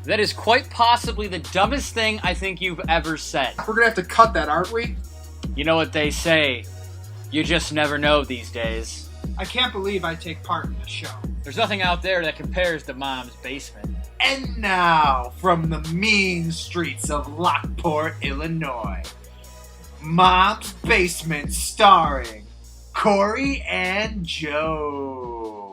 That is quite possibly the dumbest thing I think you've ever said. We're gonna have to cut that, aren't we? You know what they say, you just never know these days. I can't believe I take part in this show. There's nothing out there that compares to Mom's Basement. And now, from the mean streets of Lockport, Illinois, Mom's Basement starring Corey and Joe.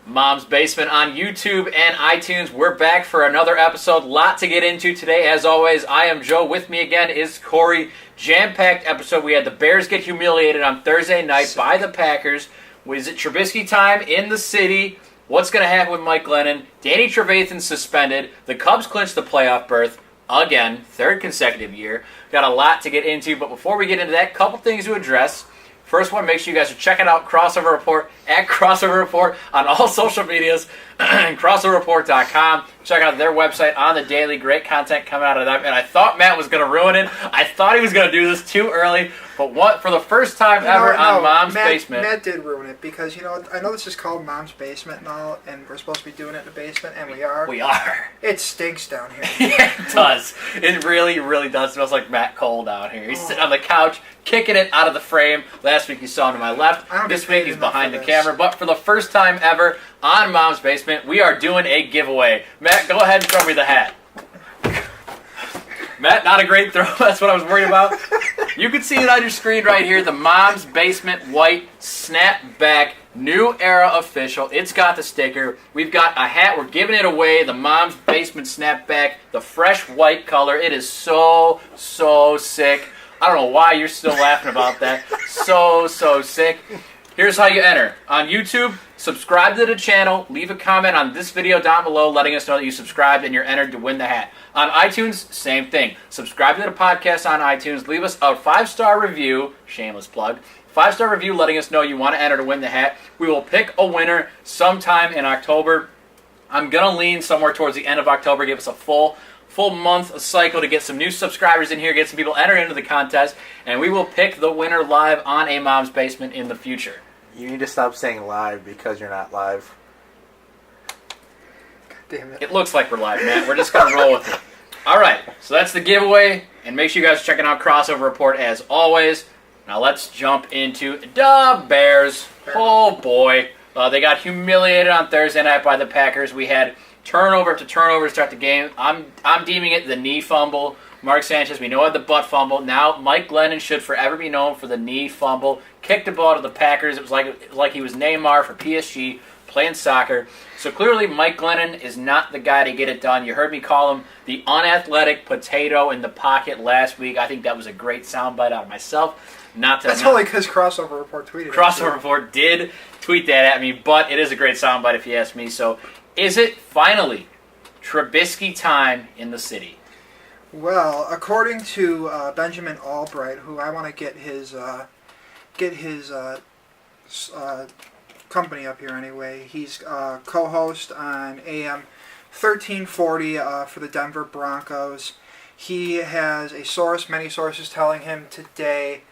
Mom's Basement on YouTube and iTunes. We're back for another episode. Lot to get into today. As always, I am Joe. With me again is Corey. Jam-packed episode. We had the Bears get humiliated on Thursday night by the Packers. Was it Trubisky time in the city? What's going to happen with Mike Glennon? Danny Trevathan suspended. The Cubs clinched the playoff berth again, third consecutive year. Got a lot to get into, but before we get into that, couple things to address. First one, make sure you guys are checking out Crossover Report at Crossover Report on all social medias and crossoverreport.com. Check out their website on the daily. Great content coming out of them. And I thought Matt was going to ruin it. I thought he was going to do this too early. But what for the first time ever on Mom's Basement. Matt did ruin it because, I know this is called Mom's Basement and all, and we're supposed to be doing it in the basement, and we are. We are. It stinks down here. Yeah, it does. It really, really does. It smells like Matt Cole down here. He's sitting on the couch, kicking it out of the frame. Last week you saw him to my left. This week he's behind the camera. But for the first time ever on Mom's Basement, we are doing a giveaway. Matt, go ahead and throw me the hat. Matt, not a great throw. That's what I was worried about. You can see it on your screen right here. The Mom's Basement white snapback new era official. It's got the sticker. We've got a hat. We're giving it away. The Mom's Basement snapback. The fresh white color. It is so, so sick. I don't know why you're still laughing about that. So, so sick. Here's how you enter. On YouTube, subscribe to the channel. Leave a comment on this video down below letting us know that you subscribed and you're entered to win the hat. On iTunes, same thing. Subscribe to the podcast on iTunes. Leave us a 5-star review. Shameless plug. 5-star review letting us know you want to enter to win the hat. We will pick a winner sometime in October. I'm going to lean somewhere towards the end of October. Give us a full month cycle to get some new subscribers in here, get some people entered into the contest, and we will pick the winner live on a Mom's Basement in the future. You need to stop saying live because you're not live. Damn it. It looks like we're live, man. We're just going to roll with it. All right, so that's the giveaway, and make sure you guys are checking out Crossover Report as always. Now let's jump into the Bears. Oh, boy. They got humiliated on Thursday night by the Packers. We had turnover after turnover to start the game. I'm deeming it the knee fumble. Mark Sanchez, we know had the butt fumble. Now Mike Glennon should forever be known for the knee fumble. Kicked the ball to the Packers. It was like he was Neymar for PSG playing soccer. So clearly Mike Glennon is not the guy to get it done. You heard me call him the unathletic potato in the pocket last week. I think that was a great soundbite out of myself. That's only because Crossover Report tweeted it. Crossover Report did tweet that at me, but it is a great soundbite if you ask me. So is it finally Trubisky time in the city? Well, according to Benjamin Albright, who I want to get his company up here anyway. He's co-host on AM 1340 for the Denver Broncos. He has many sources telling him today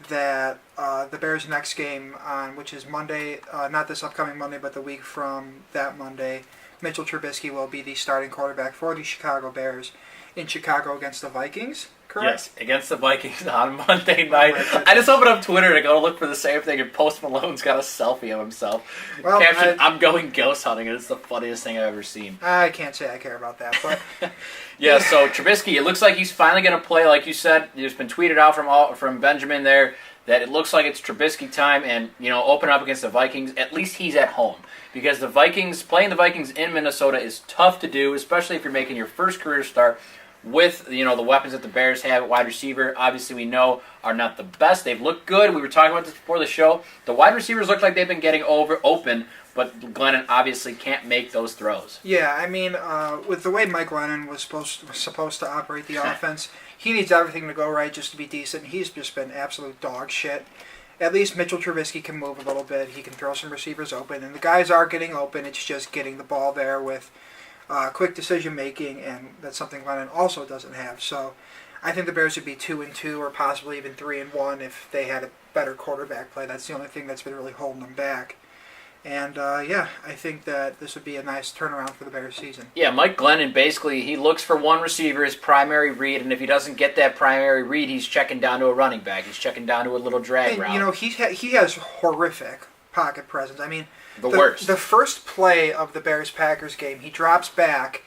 that the Bears' next game, which is Monday, not this upcoming Monday, but the week from that Monday, Mitchell Trubisky will be the starting quarterback for the Chicago Bears in Chicago against the Vikings, correct? Yes, against the Vikings on Monday night. I just opened up Twitter to go look for the same thing, and Post Malone's got a selfie of himself. Well, Caption, I'm going ghost hunting, and it's the funniest thing I've ever seen. I can't say I care about that, but... Yeah, so Trubisky, it looks like he's finally going to play, like you said. It's been tweeted out from Benjamin there that it looks like it's Trubisky time, and, open up against the Vikings. At least he's at home. Because playing the Vikings in Minnesota is tough to do, especially if you're making your first career start with the weapons that the Bears have at wide receiver. Obviously, we know are not the best. They've looked good. We were talking about this before the show. The wide receivers look like they've been getting open, but Glennon obviously can't make those throws. Yeah, I mean, with the way Mike Glennon was supposed to operate the offense, he needs everything to go right just to be decent. He's just been absolute dog shit. At least Mitchell Trubisky can move a little bit. He can throw some receivers open, and the guys are getting open. It's just getting the ball there with quick decision making, and that's something Glennon also doesn't have. So I think the Bears would be 2-2 or possibly even 3-1 if they had a better quarterback play. That's the only thing that's been really holding them back. And, I think that this would be a nice turnaround for the Bears season. Yeah, Mike Glennon, basically, he looks for one receiver, his primary read, and if he doesn't get that primary read, he's checking down to a running back. He's checking down to a little drag route. He has horrific pocket presence. I mean, the worst. The first play of the Bears-Packers game, he drops back,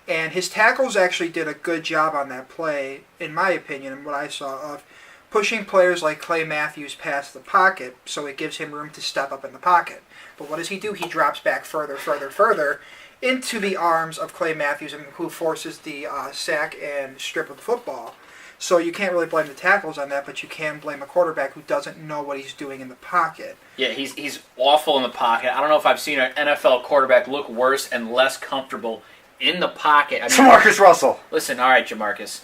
and his tackles actually did a good job on that play, in my opinion, and what I saw, of pushing players like Clay Matthews past the pocket so it gives him room to step up in the pocket. But what does he do? He drops back further into the arms of Clay Matthews, who forces the sack and strip of the football. So you can't really blame the tackles on that, but you can blame a quarterback who doesn't know what he's doing in the pocket. Yeah, he's awful in the pocket. I don't know if I've seen an NFL quarterback look worse and less comfortable in the pocket. I mean, Jamarcus Russell. Listen, all right, Jamarcus.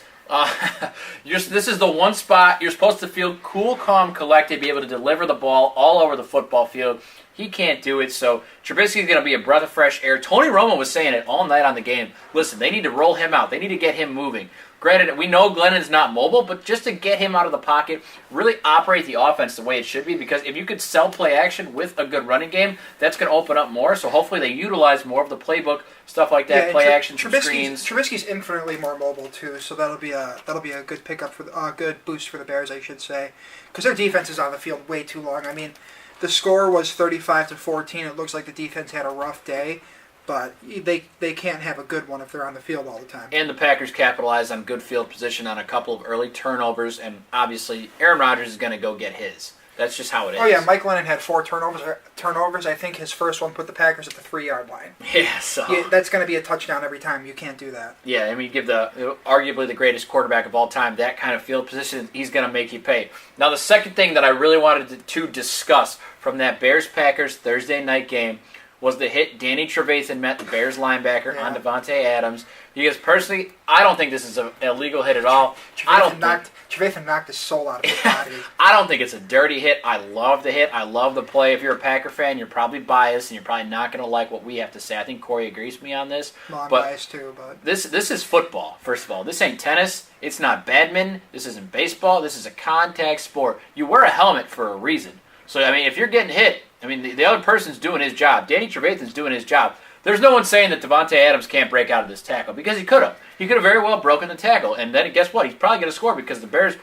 This is the one spot you're supposed to feel cool, calm, collected, be able to deliver the ball all over the football field. He can't do it, so Trubisky's going to be a breath of fresh air. Tony Romo was saying it all night on the game. Listen, they need to roll him out. They need to get him moving. Granted, we know Glennon's not mobile, but just to get him out of the pocket, really operate the offense the way it should be, because if you could sell play action with a good running game, that's going to open up more, so hopefully they utilize more of the playbook, stuff like that, play action, some screens. Trubisky's infinitely more mobile, too, so that'll be a good pickup, for good boost for the Bears, I should say, because their defense is on the field way too long. I mean, the score was 35-14. It looks like the defense had a rough day, but they can't have a good one if they're on the field all the time. And the Packers capitalized on good field position on a couple of early turnovers, and obviously Aaron Rodgers is going to go get his. That's just how it is. Oh, yeah, Mike Glennon had 4 turnovers. I think his first one put the Packers at the 3-yard line. Yeah, so... Yeah, that's going to be a touchdown every time. You can't do that. Yeah, I mean, give arguably the greatest quarterback of all time that kind of field position, he's going to make you pay. Now, the second thing that I really wanted to discuss from that Bears-Packers Thursday night game was the hit Danny Trevathan met the Bears linebacker on Davante Adams. Because personally, I don't think this is an illegal hit at all. Trevathan knocked his soul out of his body. I don't think it's a dirty hit. I love the hit. I love the play. If you're a Packer fan, you're probably biased, and you're probably not going to like what we have to say. I think Corey agrees with me on this. Well, I'm biased too, but... This is football, first of all. This ain't tennis. It's not badminton. This isn't baseball. This is a contact sport. You wear a helmet for a reason. So, I mean, if you're getting hit, I mean, the other person's doing his job. Danny Trevathan's doing his job. There's no one saying that Davante Adams can't break out of this tackle, because he could have. He could have very well broken the tackle, and then guess what? He's probably going to score, because the Bears,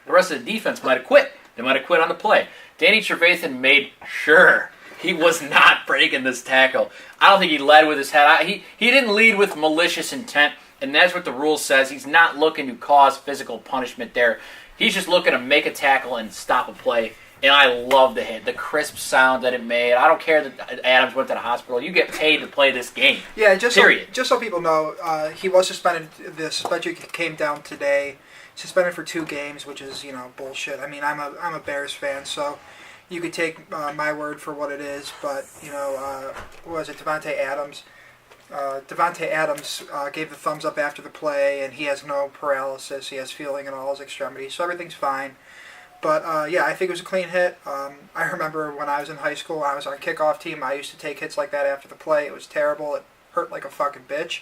the rest of the defense might have quit. They might have quit on the play. Danny Trevathan made sure he was not breaking this tackle. I don't think he led with his head. He didn't lead with malicious intent, and that's what the rule says. He's not looking to cause physical punishment there. He's just looking to make a tackle and stop a play. And I love the hit, the crisp sound that it made. I don't care that Adams went to the hospital. You get paid to play this game. Yeah, period. Just so people know, he was suspended. The suspension came down today. Suspended for 2 games, which is, bullshit. I mean, I'm a Bears fan, so you could take my word for what it is. But what was it, Davante Adams? Davante Adams gave the thumbs up after the play, and he has no paralysis. He has feeling in all his extremities, so everything's fine. But, I think it was a clean hit. I remember when I was in high school, I was on kickoff team. I used to take hits like that after the play. It was terrible. It hurt like a fucking bitch.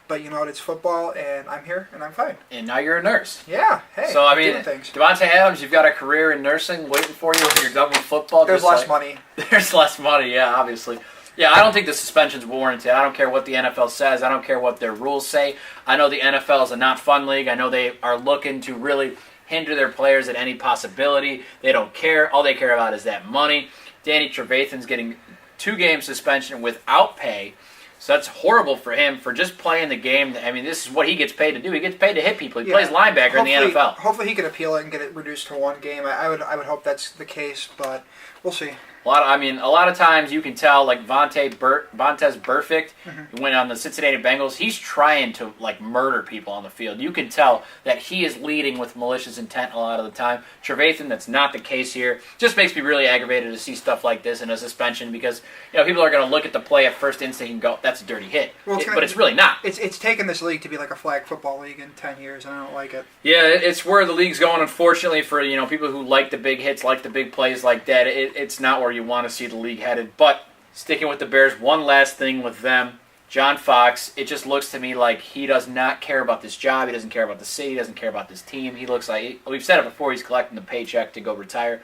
But you know what? It's football, and I'm here, and I'm fine. And now you're a nurse. Yeah, hey, so, I mean, doing things. Davante Adams, you've got a career in nursing waiting for you when you're done with football. There's less money. There's less money, yeah, obviously. Yeah, I don't think the suspension's warranted. I don't care what the NFL says. I don't care what their rules say. I know the NFL is a not fun league. I know they are looking to really hinder their players at any possibility. They don't care. All they care about is that money. Danny Trevathan's getting 2-game suspension without pay. So that's horrible for him for just playing the game. I mean, this is what he gets paid to do. He gets paid to hit people. He plays linebacker in the NFL. Hopefully he can appeal it and get it reduced to 1 game. I would hope that's the case, but we'll see. A lot of times you can tell, like Vontaze Burfict, who went on the Cincinnati Bengals, he's trying to murder people on the field. You can tell that he is leading with malicious intent a lot of the time. Trevathan, that's not the case here. Just makes me really aggravated to see stuff like this in a suspension, because people are going to look at the play at first instinct and go, "That's a dirty hit," but it's really not. It's taken this league to be like a flag football league in 10 years, and I don't like it. Yeah, it's where the league's going. Unfortunately, for people who like the big hits, like the big plays like that, it's not where you want to see the league headed. But sticking with the Bears, one last thing with them, John Fox, it just looks to me like he does not care about this job. He doesn't care about the city. He doesn't care about this team. He looks like, we've said it before, he's collecting the paycheck to go retire.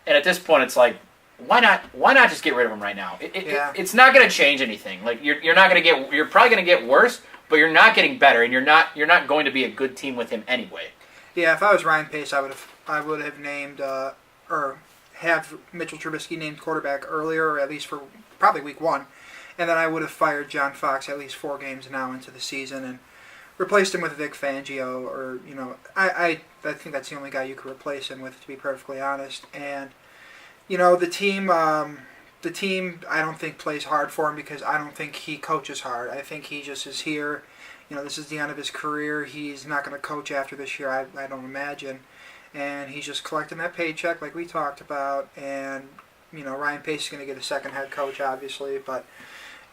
And at this point, it's like, why not just get rid of him right now? It's not going to change anything. Like you're probably going to get worse, but you're not getting better, and you're not going to be a good team with him anyway. Yeah, if I was Ryan Pace, I would have named or have Mitchell Trubisky named quarterback earlier, or at least for probably week 1, and then I would have fired John Fox at least 4 games now into the season and replaced him with Vic Fangio, or I think that's the only guy you could replace him with, to be perfectly honest. And the team I don't think plays hard for him because I don't think he coaches hard. I think he just is here. This is the end of his career. He's not going to coach after this year, I don't imagine. And he's just collecting that paycheck like we talked about. And, Ryan Pace is going to get a second head coach, obviously. But,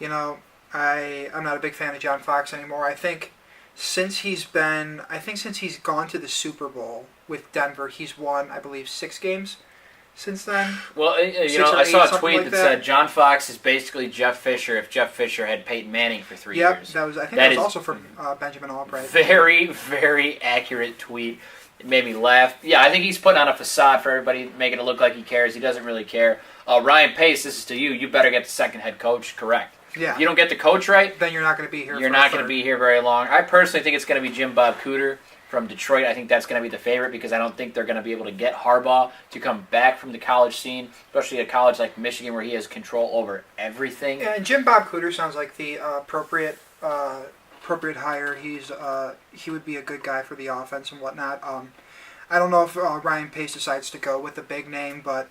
I'm not a big fan of John Fox anymore. I think since he's gone to the Super Bowl with Denver, he's won, I believe, 6 games since then. Well, I saw a tweet that said John Fox is basically Jeff Fisher if Jeff Fisher had Peyton Manning for 3 years. Yep, that was also from Benjamin Albright. Very, very accurate tweet. It made me laugh. Yeah, I think he's putting on a facade for everybody, making it look like he cares. He doesn't really care. Ryan Pace, this is to you. You better get the second head coach correct. Yeah. If you don't get the coach right, then you're not going to be here. You're not going to be here very long. I personally think it's going to be Bob Cooter from Detroit. I think that's going to be the favorite because I don't think they're going to be able to get Harbaugh to come back from the college scene, especially a college like Michigan where he has control over everything. Yeah, and Bob Cooter sounds like the appropriate hire. He would be a good guy for the offense and whatnot. I don't know if Ryan Pace decides to go with a big name, but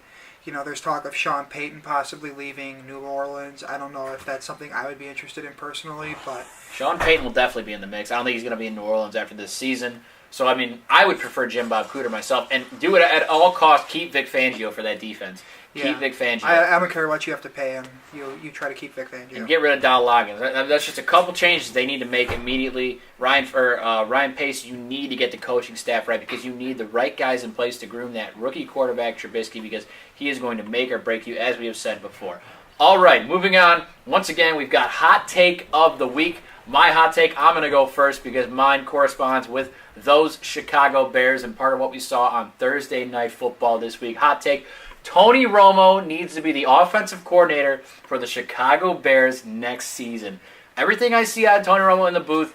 there's talk of Sean Payton possibly leaving New Orleans. I don't know if that's something I would be interested in personally, but Sean Payton will definitely be in the mix. I don't think he's going to be in New Orleans after this season. So, I would prefer Bob Cooter myself, and do it at all costs. Keep Vic Fangio for that defense. Keep Vic Fangio. I don't care what you have to pay him. You try to keep Vic Fangio. And get rid of Donald Loggins. That's just a couple changes they need to make immediately. Ryan Pace, you need to get the coaching staff right because you need the right guys in place to groom that rookie quarterback Trubisky because he is going to make or break you, as we have said before. All right, moving on. Once again, we've got Hot Take of the Week. My hot take, I'm going to go first because mine corresponds with those Chicago Bears and part of what we saw on Thursday Night Football this week. Hot take, Tony Romo needs to be the offensive coordinator for the Chicago Bears next season. Everything I see out of Tony Romo in the booth,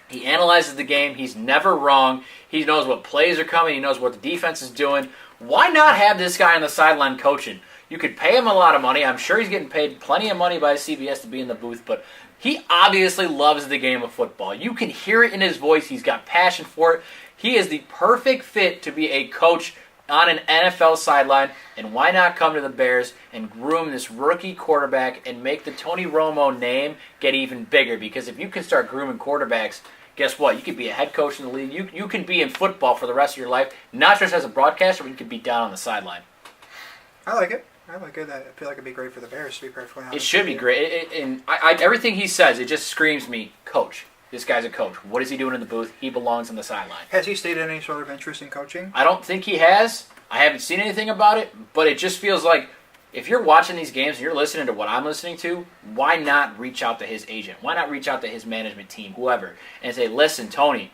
he analyzes the game. He's never wrong. He knows what plays are coming. He knows what the defense is doing. Why not have this guy on the sideline coaching? You could pay him a lot of money. I'm sure he's getting paid plenty of money by CBS to be in the booth, but he obviously loves the game of football. You can hear it in his voice. He's got passion for it. He is the perfect fit to be a coach on an NFL sideline, and why not come to the Bears and groom this rookie quarterback and make the Tony Romo name get even bigger? Because if you can start grooming quarterbacks, guess what? You could be a head coach in the league. You can be in football for the rest of your life, not just as a broadcaster, but you could be down on the sideline. I like it. I feel like it'd be great for the Bears, to be perfectly honest. It should be great. Everything he says, it just screams me, coach. This guy's a coach. What is he doing in the booth? He belongs on the sideline. Has he stated any sort of interest in coaching? I don't think he has. I haven't seen anything about it, but it just feels like if you're watching these games and you're listening to what I'm listening to, why not reach out to his agent? Why not reach out to his management team, whoever, and say, listen, Tony,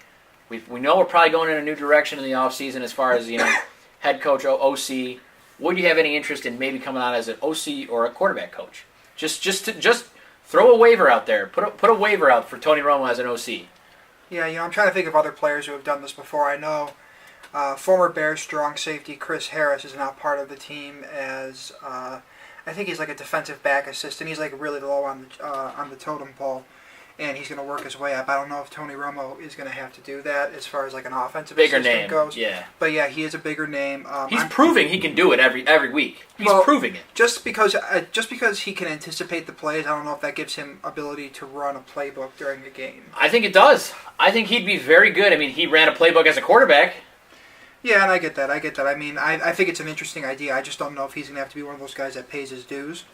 we know we're probably going in a new direction in the offseason as far as, head coach, OC. Would you have any interest in maybe coming on as an OC or a quarterback coach? Just throw a waiver out there. Put a waiver out for Tony Romo as an OC. Yeah, I'm trying to think of other players who have done this before. I know former Bears strong safety Chris Harris is now part of the team as I think he's like a defensive back assistant. He's like really low on the totem pole, and he's going to work his way up. I don't know if Tony Romo is going to have to do that as far as like an offensive bigger assistant name goes. Yeah, but yeah, he is a bigger name. He's proving he can do it every week. He's proving it. Just because he can anticipate the plays, I don't know if that gives him ability to run a playbook during a game. I think it does. I think he'd be very good. I mean, he ran a playbook as a quarterback. Yeah, and I get that. I mean, I think it's an interesting idea. I just don't know if he's going to have to be one of those guys that pays his dues.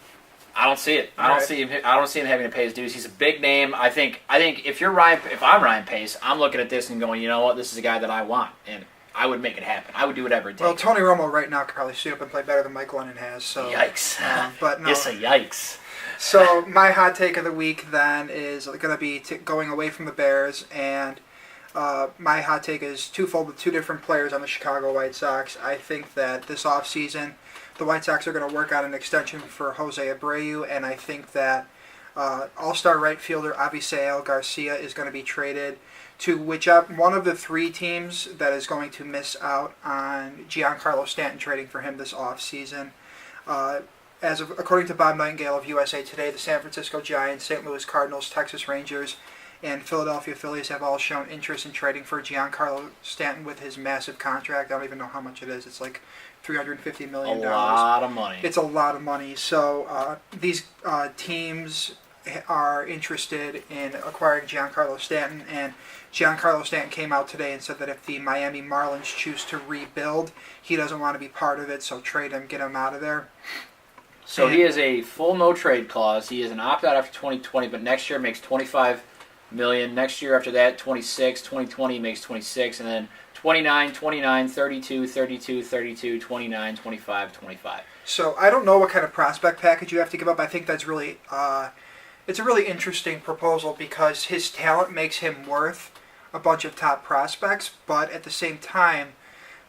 I don't see it. I don't see him having to pay his dues. He's a big name. I think if I'm Ryan Pace, I'm looking at this and going, you know what, this is a guy that I want, and I would make it happen. I would do whatever it takes. Well, Tony Romo right now could probably suit up and play better than Mike Glennon has. So yikes! But no. Yes, a yikes. So my hot take of the week then is going to be going away from the Bears, and my hot take is twofold with two different players on the Chicago White Sox. I think that this offseason, the White Sox are going to work on an extension for Jose Abreu, and I think that all-star right fielder Avisail Garcia is going to be traded to whichever one of the three teams that is going to miss out on Giancarlo Stanton trading for him this offseason. According to Bob Nightingale of USA Today, the San Francisco Giants, St. Louis Cardinals, Texas Rangers, and Philadelphia Phillies have all shown interest in trading for Giancarlo Stanton with his massive contract. I don't even know how much it is. It's like $350 million. A lot of money. It's a lot of money. So these teams are interested in acquiring Giancarlo Stanton, and Giancarlo Stanton came out today and said that if the Miami Marlins choose to rebuild, he doesn't want to be part of it, so trade him, get him out of there. So he has a full no-trade clause. He is an opt-out after 2020, but next year makes $25 million. Next year after that, 26. 2020 makes 26, and then 29, 29, 32, 32, 32, 29, 25, 25. So I don't know what kind of prospect package you have to give up. I think that's really it's a really interesting proposal because his talent makes him worth a bunch of top prospects, but at the same time,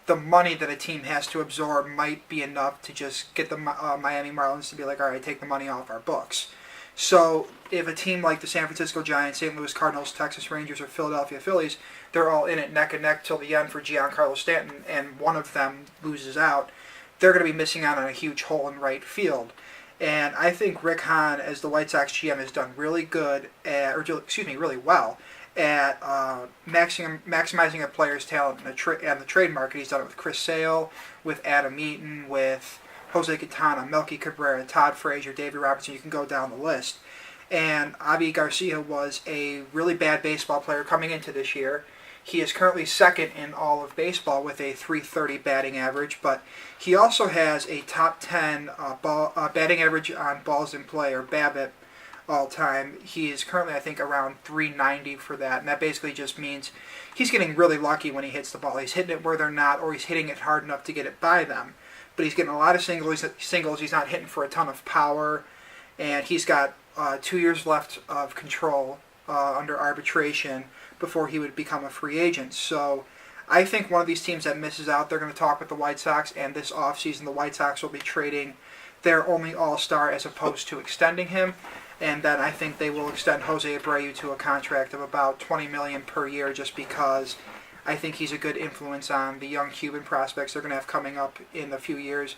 the money that a team has to absorb might be enough to just get the Miami Marlins to be like, all right, take the money off our books. So if a team like the San Francisco Giants, St. Louis Cardinals, Texas Rangers, or Philadelphia Phillies, they're all in it neck and neck till the end for Giancarlo Stanton, and one of them loses out, they're going to be missing out on a huge hole in right field. And I think Rick Hahn, as the White Sox GM, has done really really well at maximizing a player's talent and the trade market. He's done it with Chris Sale, with Adam Eaton, with Jose Quintana, Melky Cabrera, Todd Frazier, David Robertson. You can go down the list. And Avi Garcia was a really bad baseball player coming into this year. He is currently second in all of baseball with a .330 batting average, but he also has a top 10 batting average on balls in play, or BABIP, all time. He is currently, I think, around .390 for that, and that basically just means he's getting really lucky when he hits the ball. He's hitting it where they're not, or he's hitting it hard enough to get it by them. But he's getting a lot of singles. He's not hitting for a ton of power, and he's got 2 years left of control under arbitration before he would become a free agent. So I think one of these teams that misses out, they're going to talk with the White Sox, and this offseason the White Sox will be trading their only all-star as opposed to extending him. And then I think they will extend Jose Abreu to a contract of about $20 million per year just because I think he's a good influence on the young Cuban prospects they're going to have coming up in a few years.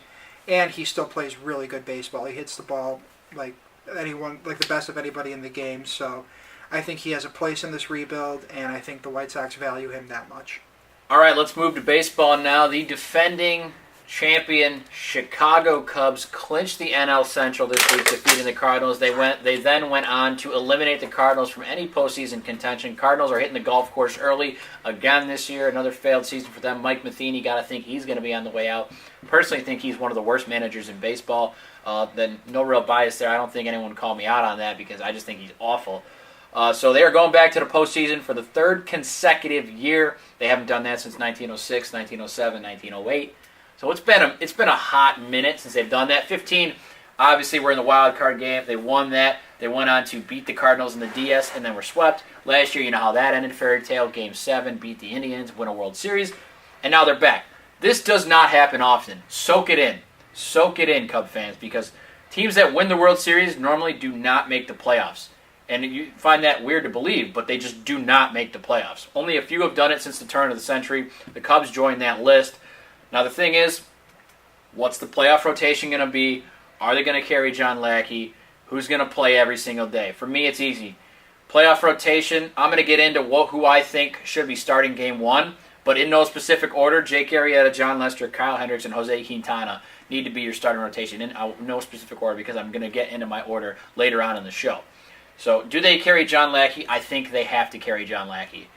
And he still plays really good baseball. He hits the ball like the best of anybody in the game. So I think he has a place in this rebuild, and I think the White Sox value him that much. All right, let's move to baseball now. The defending champion Chicago Cubs clinched the NL Central this week, defeating the Cardinals. They then went on to eliminate the Cardinals from any postseason contention. Cardinals are hitting the golf course early again this year. Another failed season for them. Mike Matheny, got to think he's going to be on the way out. Personally, think he's one of the worst managers in baseball. Then no real bias there. I don't think anyone would call me out on that because I just think he's awful. So they are going back to the postseason for the third consecutive year. They haven't done that since 1906, 1907, 1908. So it's been a hot minute since they've done that. 15, obviously, we're in the wild card game. They won that. They went on to beat the Cardinals in the DS and then were swept. Last year, you know how that ended. Fairy tale, Game 7, beat the Indians, win a World Series, and now they're back. This does not happen often. Soak it in. Soak it in, Cub fans, because teams that win the World Series normally do not make the playoffs. And you find that weird to believe, but they just do not make the playoffs. Only a few have done it since the turn of the century. The Cubs joined that list. Now the thing is, what's the playoff rotation going to be? Are they going to carry John Lackey? Who's going to play every single day? For me, it's easy. Playoff rotation, I'm going to get into who I think should be starting Game 1, but in no specific order. Jake Arrieta, John Lester, Kyle Hendricks, and Jose Quintana need to be your starting rotation in no specific order because I'm going to get into my order later on in the show. So, do they carry John Lackey? I think they have to carry John Lackey.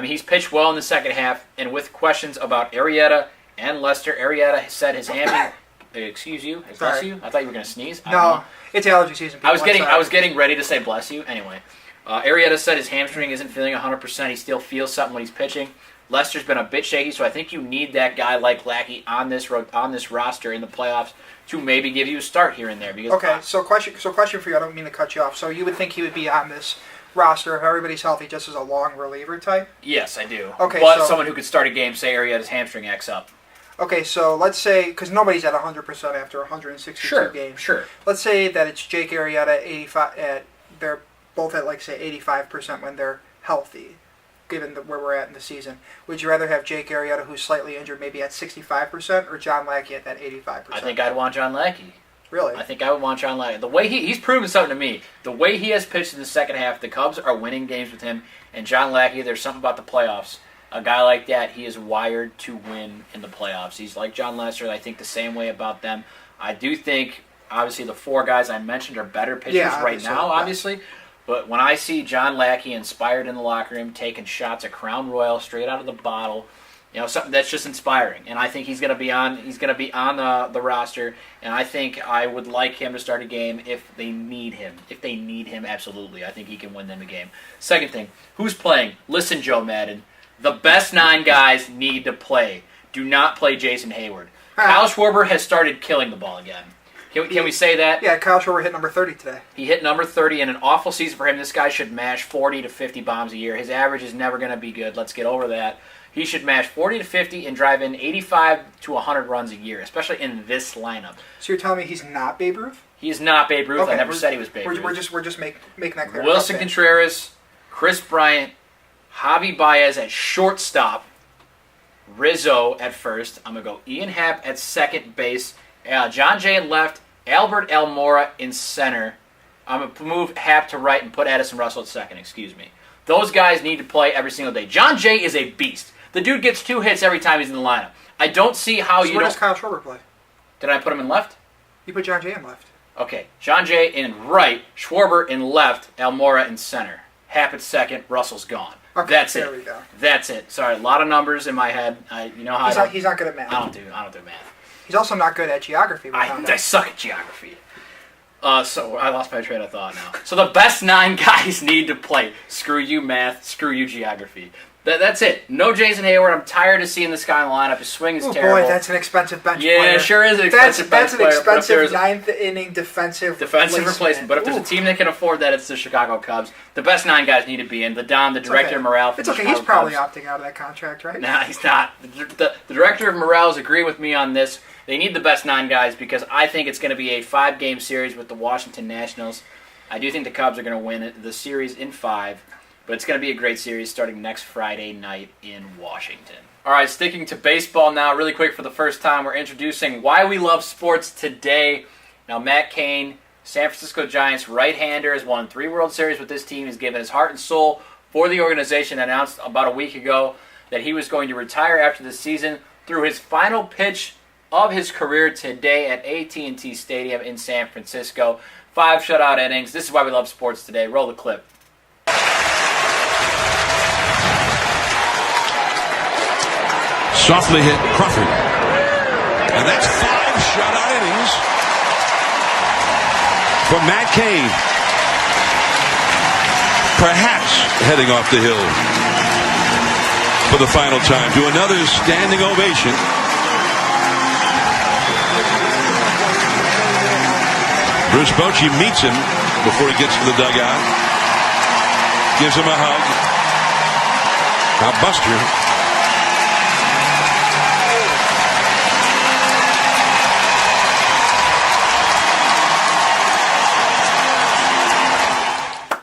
He's pitched well in the second half, and with questions about Arrieta and Lester, Arrieta said his hamstring. Excuse you? Bless you? I thought you were going to sneeze. No, it's allergy season. I was getting ready to say bless you. Anyway, Arrieta said his hamstring isn't feeling 100%. He still feels something when he's pitching. Lester's been a bit shaky, so I think you need that guy like Lackey on this roster in the playoffs to maybe give you a start here and there. So question for you. I don't mean to cut you off. So you would think he would be on this roster if everybody's healthy, just as a long reliever type? Yes, I do. Okay, but someone who could start a game, say Arrieta's hamstring acts up. Okay, so let's say, because nobody's at 100% after 162 games. Sure. Let's say that it's Jake Arrieta at 85. They're both at, like, say, 85% when they're healthy, given where we're at in the season. Would you rather have Jake Arrieta, who's slightly injured, maybe at 65%, or John Lackey at that 85%? I think I'd want John Lackey. Really? I think I would want John Lackey. The way he's proven something to me. The way he has pitched in the second half, the Cubs are winning games with him. And John Lackey, there's something about the playoffs. A guy like that, he is wired to win in the playoffs. He's like John Lester. I think the same way about them. I do think, obviously, the four guys I mentioned are better pitchers right now, obviously. But when I see John Lackey inspired in the locker room, taking shots at Crown Royal straight out of the bottle, something that's just inspiring. And I think he's going to be on. He's going to be on the roster. And I think I would like him to start a game if they need him. If they need him, absolutely, I think he can win them a game. Second thing, who's playing? Listen, Joe Madden. The best 9 guys need to play. Do not play Jason Hayward. Kyle Schwarber has started killing the ball again. Can we say that? Yeah, Kyle Schwarber hit number 30 today. He hit number 30 in an awful season for him. This guy should mash 40 to 50 bombs a year. His average is never going to be good. Let's get over that. He should mash 40 to 50 and drive in 85 to 100 runs a year, especially in this lineup. So you're telling me he's not Babe Ruth? He is not Babe Ruth. Okay, I never said he was Babe Ruth. We're just making that clear. Wilson Contreras, Chris Bryant, Javi Baez at shortstop, Rizzo at first. I'm going to go Ian Happ at second base, John Jay at left, Albert Almora in center. I'm going to move Happ to right and put Addison Russell at second, excuse me. Those guys need to play every single day. John Jay is a beast. The dude gets 2 hits every time he's in the lineup. I don't see how where does Kyle Schwarber play? Did I put him in left? You put John Jay in left. Okay, John Jay in right, Schwarber in left, Almora in center. Happ at second, Russell's gone. Okay, That's there it. we go. That's it. Sorry, a lot of numbers in my head. He's not good at math. I don't do math. He's also not good at geography. I suck at geography. So I lost my train of thought now. So the best 9 guys need to play. Screw you math. Screw you geography. That's it. No Jason Hayward. I'm tired of seeing this guy in the lineup. His swing is terrible. Boy, that's an expensive bench player. Yeah, it sure is an expensive bench player. That's an expensive 9th inning defensive replacement. But if there's a team that can afford that, it's the Chicago Cubs. The best 9 guys need to be in. The director of morale. It's okay. He's probably opting out of that contract, right? Nah, he's not. The director of morale is agreeing with me on this. They need the best 9 guys because I think it's going to be a 5-game series with the Washington Nationals. I do think the Cubs are going to win the series in 5. But it's going to be a great series starting next Friday night in Washington. All right, sticking to baseball now, really quick for the first time, we're introducing Why We Love Sports Today. Now, Matt Cain, San Francisco Giants right-hander, has won 3 World Series with this team. He's given his heart and soul for the organization. Announced about a week ago that he was going to retire after the season through his final pitch of his career today at AT&T Stadium in San Francisco. 5 shutout innings. This is Why We Love Sports Today. Roll the clip. Softly hit Crawford. And that's 5 shutout innings for Matt Cain. Perhaps heading off the hill for the final time to another standing ovation. Bruce Bochy meets him before he gets to the dugout. Gives him a hug. Now Buster.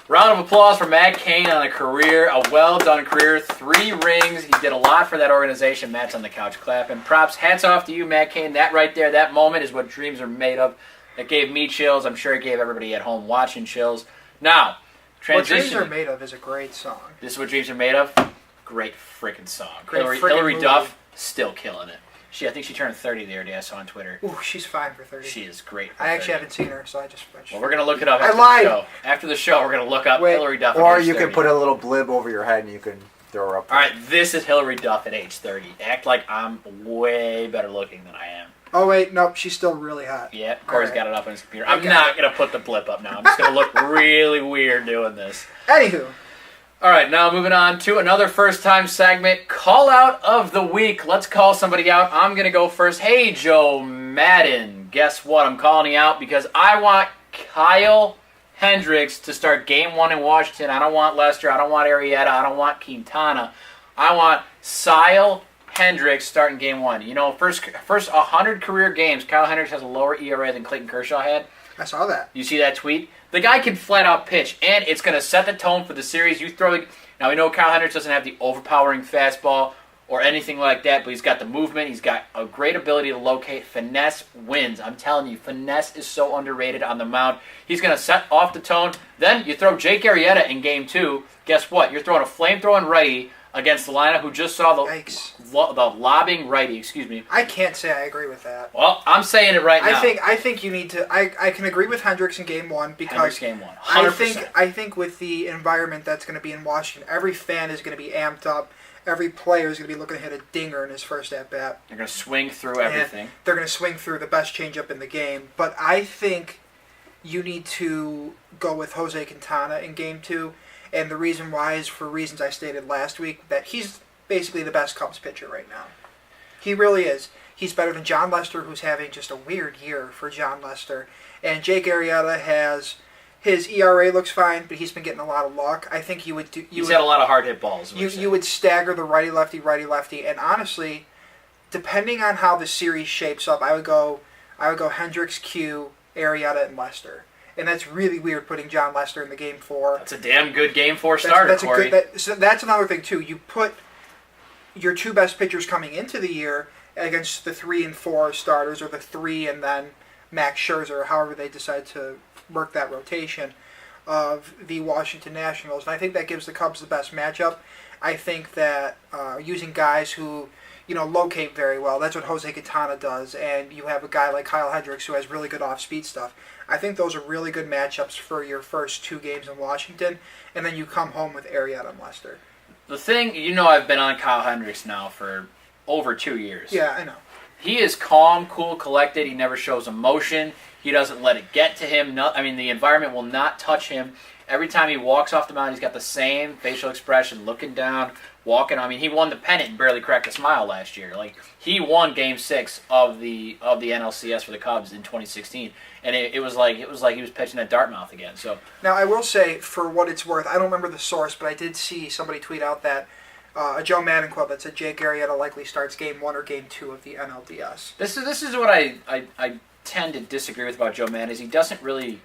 Round of applause for Matt Cain on a well-done career. 3 rings. He did a lot for that organization. Matt's on the couch clapping. Props. Hats off to you, Matt Cain. That right there, that moment is what dreams are made of. That gave me chills. I'm sure it gave everybody at home watching chills. Now, transition. What Dreams Are Made Of is a great song. This is What Dreams Are Made Of? Great freaking song. Great Hillary Duff, still killing it. I think she turned 30 the other day. I saw on Twitter. Ooh, she's fine for 30. She is great. I actually haven't seen her, so I just. Well, we're gonna look it up after the show. After the show, we're gonna look up Hillary Duff. Or you can put a little blib over your head and you can throw her up. All right, this is Hillary Duff at age 30. Act like I'm way better looking than I am. Oh wait, nope, she's still really hot. Yeah, Corey's got it up on his computer. I'm not gonna put the blip up now. I'm just gonna look really weird doing this. Anywho. All right, now moving on to another first-time segment, Call Out of the Week. Let's call somebody out. I'm going to go first. Hey, Joe Madden. Guess what? I'm calling you out because I want Kyle Hendricks to start Game 1 in Washington. I don't want Lester. I don't want Arrieta. I don't want Quintana. I want Kyle Hendricks starting game 1. You know, first 100 career games, Kyle Hendricks has a lower ERA than Clayton Kershaw had. I saw that. You see that tweet? The guy can flat out pitch, and it's going to set the tone for the series. Now, we know Kyle Hendricks doesn't have the overpowering fastball or anything like that, but he's got the movement. He's got a great ability to locate. Finesse wins. I'm telling you, finesse is so underrated on the mound. He's going to set off the tone. Then you throw Jake Arrieta in game 2. Guess what? You're throwing a flamethrowing righty against the lineup who just saw the lobbing righty. Excuse me. I can't say I agree with that. Well, I'm saying it right now. I think you need to. I can agree with Hendricks in game 1 because Hendricks game 1. 100%. I think with the environment that's going to be in Washington, every fan is going to be amped up. Every player is going to be looking to hit a dinger in his first at bat. They're going to swing through everything. They're going to swing through the best changeup in the game. But I think you need to go with Jose Quintana in game 2. And the reason why is for reasons I stated last week, that he's basically the best Cubs pitcher right now. He really is. He's better than John Lester, who's having just a weird year for John Lester. And Jake Arrieta has... His ERA looks fine, but he's been getting a lot of luck. I think you would do... He's had a lot of hard hit balls. You would stagger the righty-lefty. And honestly, depending on how the series shapes up, I would go Hendricks, Q, Arrieta, and Lester. And that's really weird putting John Lester in the game 4. That's a damn good game 4 starter, Corey. So that's another thing, too. You put your 2 best pitchers coming into the year against the 3 and 4 starters, or the 3 and then Max Scherzer, however they decide to work that rotation of the Washington Nationals. And I think that gives the Cubs the best matchup. I think that using guys who, locate very well, that's what Jose Quintana does, and you have a guy like Kyle Hendricks who has really good off-speed stuff. I think those are really good matchups for your first 2 games in Washington, and then you come home with Arrieta and Lester. The thing, I've been on Kyle Hendricks now for over 2 years. Yeah, I know. He is calm, cool, collected. He never shows emotion. He doesn't let it get to him. The environment will not touch him. Every time he walks off the mound, he's got the same facial expression, looking down, walking. He won the pennant and barely cracked a smile last year. He won Game 6 of the NLCS for the Cubs in 2016, and it was like he was pitching at Dartmouth again. So now I will say, for what it's worth, I don't remember the source, but I did see somebody tweet out that a Joe Madden quote that said Jake Arrieta likely starts Game 1 or Game 2 of the NLDS. This is what I tend to disagree with about Joe Madden, is he doesn't really...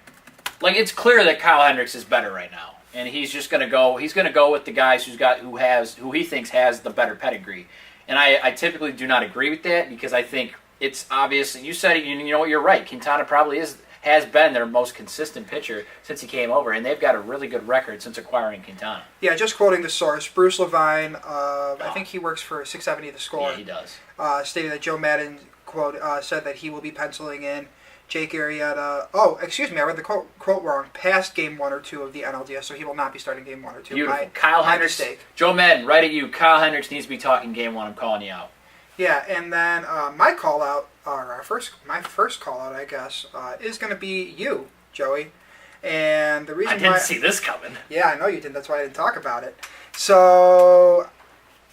it's clear that Kyle Hendricks is better right now, and he's just going to go. He's going to go with the guys who he thinks has the better pedigree, and I typically do not agree with that, because I think it's obvious. You said it. You know what? You're right. Quintana probably has been their most consistent pitcher since he came over, and they've got a really good record since acquiring Quintana. Yeah, just quoting the source, Bruce Levine. I think he works for 670 The Score. Yeah, he does. Stated that Joe Madden quote said that he will be penciling in Jake Arrieta. Oh, excuse me, I read the quote wrong. Past Game 1 or 2 of the NLDS, so he will not be starting Game 1 or 2. Beautiful. Kyle Hendricks. Mistake. Joe Madden, right at you. Kyle Hendricks needs to be talking Game 1. I'm calling you out. Yeah, and then my call out, or my first call out, I guess, is going to be you, Joey. And the reason I didn't see this coming. Yeah, I know you didn't. That's why I didn't talk about it. So,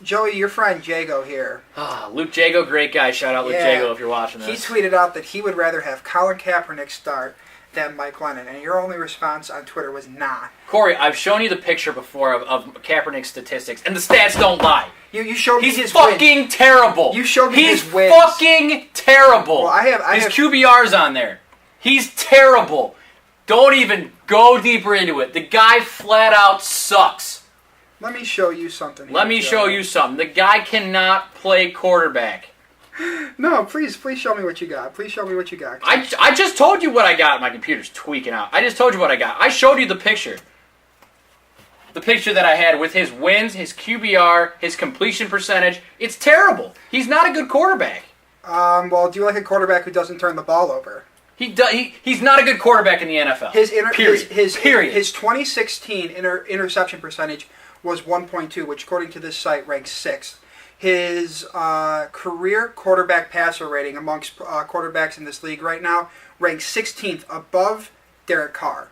Joey, your friend Jago here. Luke Jago, great guy. Shout out Luke Jago if you're watching this. He tweeted out that he would rather have Colin Kaepernick start than Mike Glennon, and your only response on Twitter was nah. Corey, I've shown you the picture before of Kaepernick's statistics, and the stats don't lie. You showed me his fucking wins. Terrible. You showed me his wins. He's fucking terrible. Well, I his have QBR's on there. He's terrible. Don't even go deeper into it. The guy flat out sucks. Let me show you something. Let me show you something. The guy cannot play quarterback. No, please show me what you got. Please show me what you got. I just told you what I got. My computer's tweaking out. I just told you what I got. I showed you the picture. The picture that I had with his wins, his QBR, his completion percentage. It's terrible. He's not a good quarterback. Well, do you like a quarterback who doesn't turn the ball over? He's not a good quarterback in the NFL. Period. His 2016 interception percentage was 1.2, which according to this site ranks 6th. His career quarterback passer rating amongst quarterbacks in this league right now ranks 16th, above Derek Carr.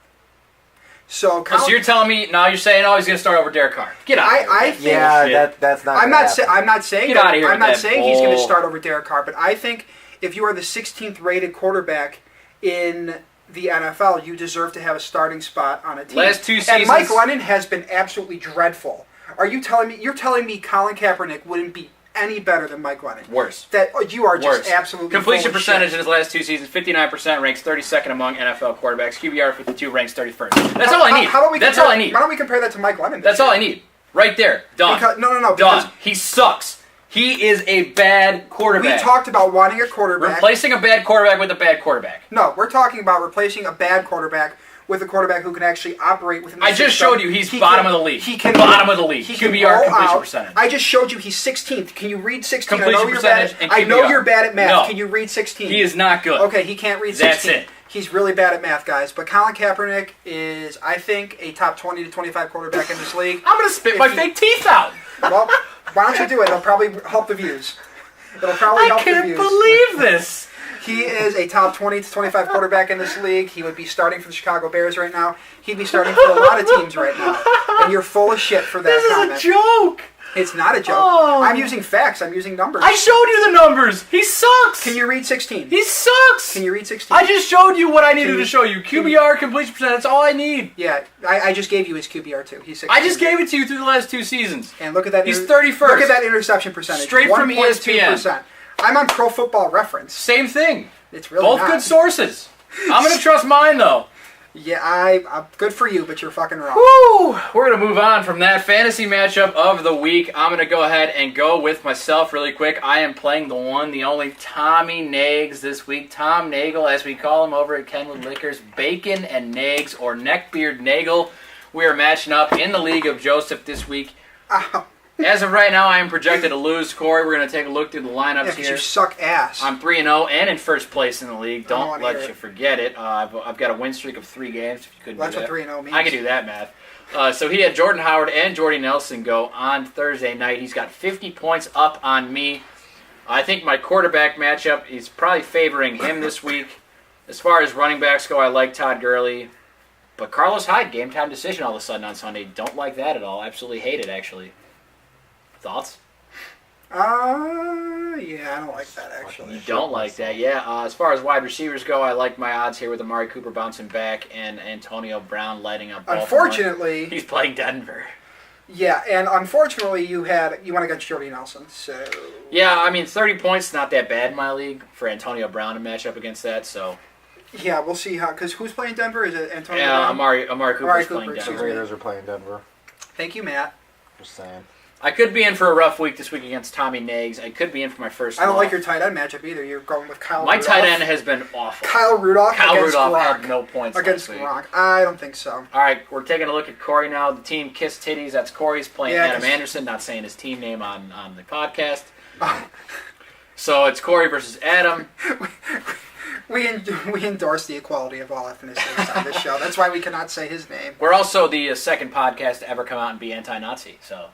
So you're telling me now? You're saying, he's going to start over Derek Carr? Get out! I think, that's not. I'm not saying. Get out of here! I'm not saying he's going to start over Derek Carr, but I think if you are the 16th rated quarterback in the NFL, you deserve to have a starting spot on a team. Last 2 seasons, and Mike Glennon has been absolutely dreadful. Are you telling me? You're telling me Colin Kaepernick wouldn't be any better than Mike Glennon. Worse. That you are just Worse. absolutely Completion full of percentage shit. in his last 2 seasons, 59%, ranks 32nd among NFL quarterbacks. QBR 52 ranks 31st. That's all I need. How about we That's compare, all I need. Why don't we compare that to Mike Glennon? That's all I need. Right there. Done. Because, no. Done. Because He sucks. He is a bad quarterback. we talked about wanting a quarterback. Replacing a bad quarterback with a bad quarterback. No, we're talking about replacing a bad quarterback with a quarterback who can actually operate within the I just system. showed you he's bottom of the league. He can Bottom of the league. He can QBR roll completion out. percentage. I just showed you he's 16th. Can you read 16? Completion I know you're percentage bad. and I know QBR. you're bad at math. No. Can you read 16? He is not good. Okay, he can't read 16. That's it. He's really bad at math, guys. But Colin Kaepernick is, I think, a top 20 to 25 quarterback in this league. I'm going to spit If my he- fake teeth out. Well, why don't you do it? It'll probably help the views. It'll probably I help the can't views. believe this. He is a top 20 to 25 quarterback in this league. He would be starting for the Chicago Bears right now. He'd be starting for a lot of teams right now. And you're full of shit for that This comment. is a joke. It's not a joke. Oh. I'm using facts. I'm using numbers. I showed you the numbers. He sucks. Can you read 16? He sucks. Can you read 16? I just showed you what I needed you- to show you. QBR, completion percentage, that's all I need. Yeah, I just gave you his QBR too. He's 16. I just gave it to you through the last 2 seasons. And look at that. He's 31st. Look at that interception percentage. Straight from E 1.2%. I'm on Pro Football Reference. Same thing. It's really Both not. good sources. I'm going to trust mine, though. Yeah, I'm good for you, but you're fucking wrong. Woo! We're going to move on from that fantasy matchup of the week. I'm going to go ahead and go with myself really quick. I am playing the one, the only Tommy Nags this week. Tom Nagel, as we call him over at Kenwood Liquors. Bacon and Nags, or Neckbeard Nagel. We are matching up in the League of Joseph this week. Ow. As of right now, I am projected to lose. Corey, we're going to take a look through the lineups Yeah, because here. you suck ass. I'm 3-0 and in first place in the league. I don't Don't wanna let hear you it. forget it. I've got a win streak of 3 games. If you couldn't That's do what that. 3-0 means. I can do that math. So he had Jordan Howard and Jordy Nelson go on Thursday night. He's got 50 points up on me. I think my quarterback matchup is probably favoring him this week. As far as running backs go, I like Todd Gurley. But Carlos Hyde, game time decision all of a sudden on Sunday. Don't like that at all. Absolutely hate it, actually. Thoughts? Yeah, I don't like that actually. You don't like that, yeah. As far as wide receivers go, I like my odds here with Amari Cooper bouncing back and Antonio Brown lighting up Baltimore. Unfortunately, He's playing Denver. yeah, and unfortunately, you went against Jordy Nelson, so Yeah, I mean, 30 points not that bad in my league for Antonio Brown to match up against that. So yeah, we'll see how. Because who's playing Denver? Is it Antonio yeah, Brown? Amari Cooper's Amari Cooper, playing excuse Denver. me. Raiders are playing Denver. Thank you, Matt. Just saying. I could be in for a rough week this week against Tommy Nags. I could be in for my first. I don't loss. like your tight end matchup either. You're going with Kyle. My Rudolph. tight end has been awful. Kyle Rudolph against Rudolph Gronk. had no points Against last week. Gronk. I don't think so. All right, we're taking a look at Corey now. The team Kiss Titties. That's Corey's playing Yeah, Adam 'cause- Anderson. Not saying his team name on the podcast. So it's Corey versus Adam. We endorse the equality of all ethnicities on this show. That's why we cannot say his name. We're also the second podcast to ever come out and be anti-Nazi. So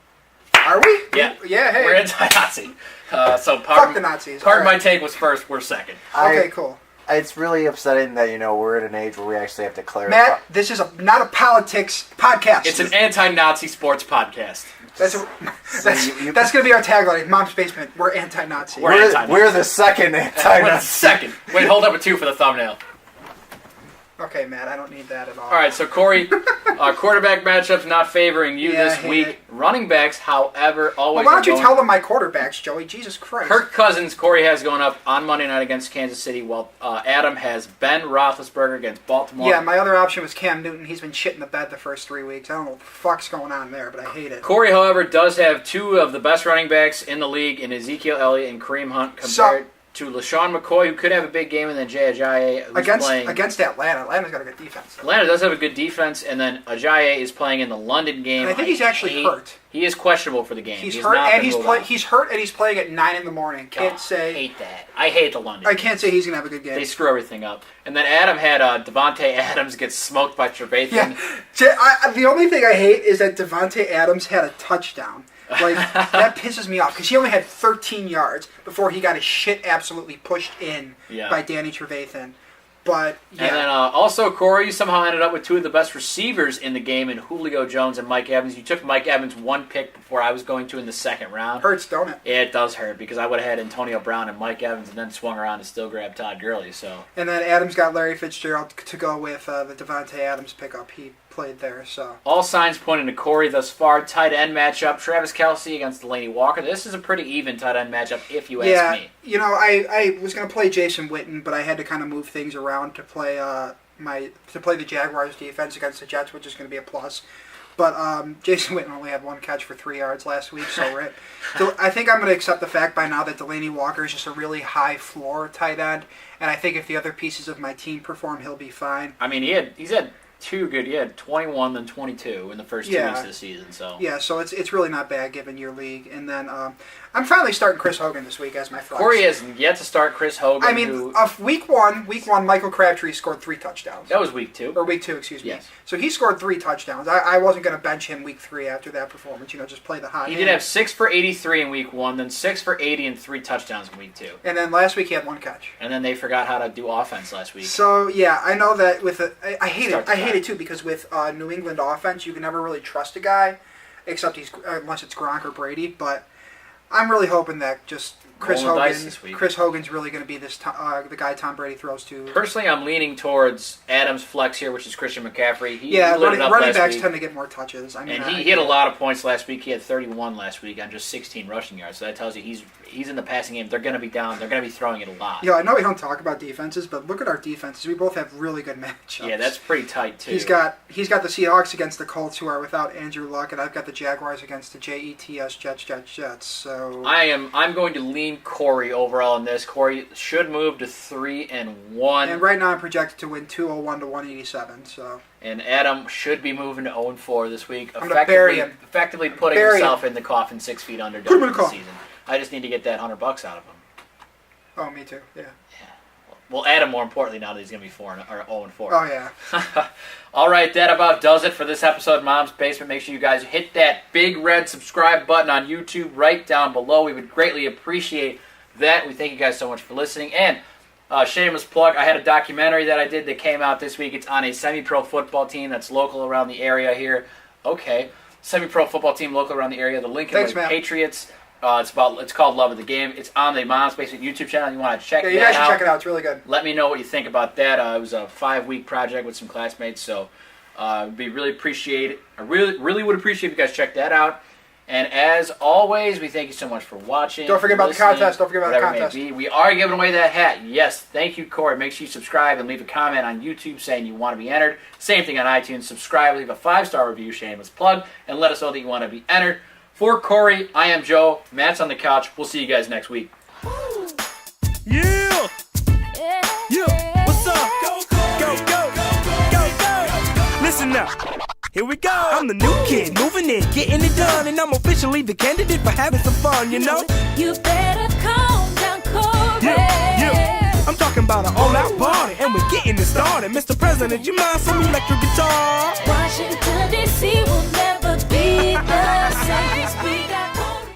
Are we? Yeah. Yeah. Hey. we're anti-Nazi. So Fuck the Nazis. Part of All my right. take was first. We're second. Okay, cool. It's really upsetting that we're at an age where we actually have to clarify. Matt, this is not a politics podcast. It's an anti-Nazi sports podcast. That's going to be our tagline. Mom's Basement. We're anti-Nazi. We're anti-Nazi. We're the second We're anti-Nazi. second. Wait, hold up a 2 for the thumbnail. Okay, Matt. I don't need that at all. All right, so Corey, quarterback matchups not favoring you Yeah, I this hate week. it. Running backs, however, always. Well, why don't you are going- tell them my quarterbacks, Joey? Jesus Christ. Kirk Cousins, Corey has going up on Monday night against Kansas City, while Adam has Ben Roethlisberger against Baltimore. Yeah, my other option was Cam Newton. He's been shitting the bed the first 3 weeks. I don't know what the fuck's going on there, but I hate it. Corey, however, does have 2 of the best running backs in the league in Ezekiel Elliott and Kareem Hunt compared to LaShawn McCoy, who could have a big game, and then Jay Ajayi, who's playing. Against Atlanta. Atlanta's got a good defense. Atlanta does have a good defense, and then Ajayi is playing in the London game. And I think he's actually hurt. He is questionable for the game. He's He's hurt, not and been ruled out. he's hurt, and he's playing at 9 in the morning. Can't I say. hate that. I hate the London. I can't say he's gonna have a good game. They screw everything up. And then Adam had Devontae Adams get smoked by Trevathan. Yeah, the only thing I hate is that Devontae Adams had a touchdown. Like, that pisses me off because he only had 13 yards before he got his shit absolutely pushed in by Danny Trevathan. But, yeah. And then also, Corey, you somehow ended up with 2 of the best receivers in the game in Julio Jones and Mike Evans. You took Mike Evans 1 pick before I was going to in the second round. Hurts, don't it? Yeah, it does hurt because I would have had Antonio Brown and Mike Evans and then swung around and still grabbed Todd Gurley. So And then Adams got Larry Fitzgerald to go with the Devontae Adams pickup. He played there. So all signs pointing to Corey thus far. Tight end matchup: Travis Kelce against Delaney Walker. This is a pretty even tight end matchup, if you ask me. You know, I was going to play Jason Witten, but I had to kind of move things around to play the Jaguars defense against the Jets, which is going to be a plus. But Jason Witten only had one catch for 3 yards last week, so I think I'm going to accept the fact by now that Delaney Walker is just a really high floor tight end, and I think if the other pieces of my team perform, he'll be fine. I mean, he's had two good. He had 21 then 22 in the first 2 weeks of the season. So yeah, so it's really not bad given your league. And then I'm finally starting Chris Hogan this week as my flex. Corey has yet to start Chris Hogan. I mean, week one, Michael Crabtree scored 3 touchdowns. That was week 2. Or week 2, excuse me. Yes. So he scored 3 touchdowns. I wasn't going to bench him week 3 after that performance. Just play the hot. He did have 6 for 83 in week 1, then 6 for 80 and 3 touchdowns in week 2. And then last week he had 1 catch. And then they forgot how to do offense last week. So yeah, I know that I hate it. I hate it too because with New England offense, you can never really trust a guy, except unless it's Gronk or Brady. But I'm really hoping that just Chris Hogan's really going to be the guy Tom Brady throws to. Personally, I'm leaning towards Adam's flex here, which is Christian McCaffrey. Running backs tend to get more touches. I mean, and he hit a lot of points last week. He had 31 last week on just 16 rushing yards. So that tells you he's in the passing game. They're going to be down. They're going to be throwing it a lot. Yeah, I know we don't talk about defenses, but look at our defenses. We both have really good matchups. Yeah, that's pretty tight too. He's got the Seahawks against the Colts, who are without Andrew Luck, and I've got the Jaguars against the Jets. So I'm going to lean Corey overall in this. Corey should move to 3-1. And right now I'm projected to win 201 to 187. So. And Adam should be moving to 0-4 this week. I'm gonna bury him. Effectively putting himself in the coffin 6 feet under Put him in the this season. I just need to get that $100 out of him. Oh, me too. Yeah. Well, Adam, more importantly, now that he's going to be 0-4. Oh, yeah. All right, that about does it for this episode of Mom's Basement. Make sure you guys hit that big red subscribe button on YouTube right down below. We would greatly appreciate that. We thank you guys so much for listening. And shameless plug, I had a documentary that I did that came out this week. It's on a semi-pro football team that's local around the area here. Okay. Semi-pro football team local around the area. The Lincoln Patriots. It's called Love of the Game. It's on the Mom's Basement YouTube channel. You want to check that out. Yeah, you guys should check it out. It's really good. Let me know what you think about that. It was a 5-week project with some classmates, so we really appreciate it. I really would appreciate if you guys check that out. And as always, we thank you so much for watching. Don't forget about the contest. We are giving away that hat. Yes, thank you, Corey. Make sure you subscribe and leave a comment on YouTube saying you want to be entered. Same thing on iTunes. Subscribe, leave a 5-star review, shameless plug, and let us know that you want to be entered. For Corey, I am Joe. Matt's on the couch. We'll see you guys next week. Yeah! Yeah! What's up? Go! Listen now. Here we go. I'm the new kid, moving in, getting it done, and I'm officially the candidate for having some fun, you know? You better calm down, Corey. Yeah. I'm talking about an all-out party, and we're getting it started. Mr. President, you mind some electric guitar? Washington,